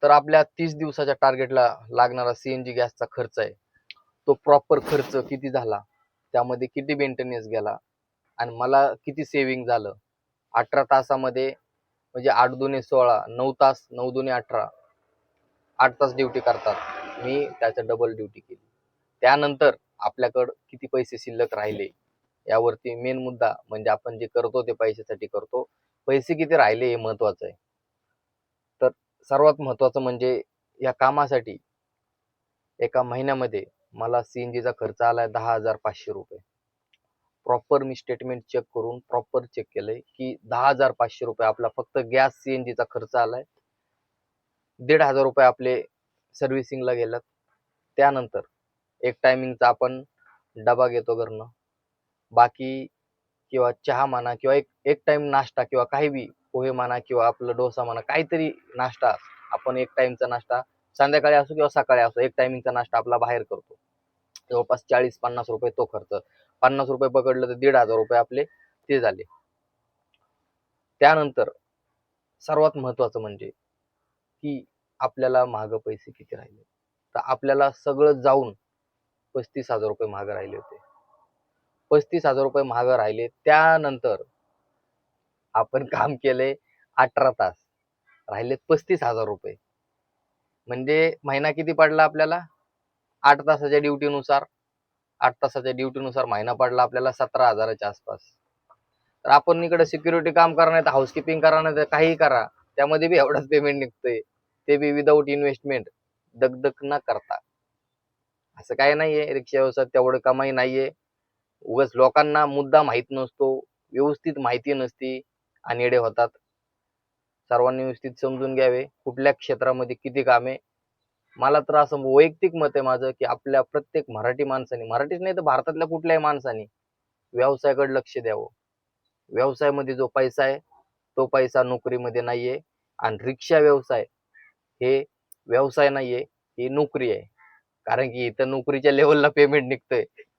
तर आपल्या 30 दिवसाच्या टार्गेटला लागणारा सीएनजी गॅसचा खर्च आहे, तो प्रॉपर खर्च किती झाला, त्यामध्ये किती मेंटेनन्स गेला आणि मला किती सेव्हिंग झालं. 18 तासामध्ये म्हणजे 8 दुने 16, 9 तास, 9 दुने 18, 8 तास ड्युटी करतात. मी त्याच्या डबल ड्युटी केली. त्यानंतर आपल्याकडं किती पैसे शिल्लक राहिले, यावरती मेन मुद्दा म्हणजे आपण जे करतो ते पैशासाठी करतो. पैसे किती राहिले हे महत्वाचं आहे. तर सर्वात महत्वाचं म्हणजे या कामासाठी एका महिन्यामध्ये मला सीएनजीचा खर्च आलाय 10,500 रुपये. प्रॉपर मी स्टेटमेंट चेक करून प्रॉपर चेक केलंय की 10,500 रुपये आपला फक्त गॅस सीएनजीचा खर्च आलाय. 1,500 रुपये आपले सर्व्हिसिंगला गेलात. त्यानंतर एक टायमिंगचा आपण डबा घेतो घरनं, बाकी किंवा चहा म्हणा किंवा एक एक टाइम नाश्ता किंवा काही बी पोहे म्हणा किंवा आपलं डोसा म्हणा, काहीतरी नाश्ता आपण एक टाइमचा नाश्ता संध्याकाळी असो किंवा सकाळी असो, एक टायमिंगचा नाश्ता आपला बाहेर करतो. जवळपास 40-50 रुपये तो खर्च. 50 रुपये पकडलं तर 1,500 रुपये आपले ते झाले. त्यानंतर सर्वात महत्वाचं म्हणजे की आपल्याला मागं पैसे किती राहिले. तर आपल्याला सगळं जाऊन 35,000 रुपये मागं राहिले होते. 35,000 रुपये मागं राहिले. त्यानंतर आपण काम केले 18 तास, राहिले 35,000 रुपये. म्हणजे महिना किती पडला आपल्याला? 8 तासाच्या ड्युटीनुसार 8 तासाच्या ड्युटीनुसार महिना पडला आपल्याला 17,000च्या आसपास. तर आपण इकडे सिक्युरिटी काम करा, नाही तर हाऊसकीपिंग करा, नाही तर काही करा, त्यामध्ये बी एवढंच पेमेंट निघतंय, ते बी विदाऊट इन्व्हेस्टमेंट, दगदग न करता. असं काही नाहीये रिक्षा व्यवसायात तेवढं कमाई नाहीये. उगाच लोकांना मुद्दा माहित नसतो, व्यवस्थित माहिती नसती आणि येडे होतात. सर्वांनी व्यवस्थित समजून घ्यावे कुठल्या क्षेत्रामध्ये किती काम आहे. मला तर असं वैयक्तिक मत आहे माझं की आपल्या प्रत्येक मराठी माणसाने, मराठीच नाही तर भारतातल्या कुठल्याही माणसाने व्यवसायाकडे लक्ष द्यावं. व्यवसायामध्ये जो पैसा आहे तो पैसा नोकरीमध्ये नाहीये. आणि रिक्षा व्यवसाय हे व्यवसाय नाहीये, ही नोकरी आहे. कारण की इथं नोकरीच्या लेवलला पेमेंट निघतंय.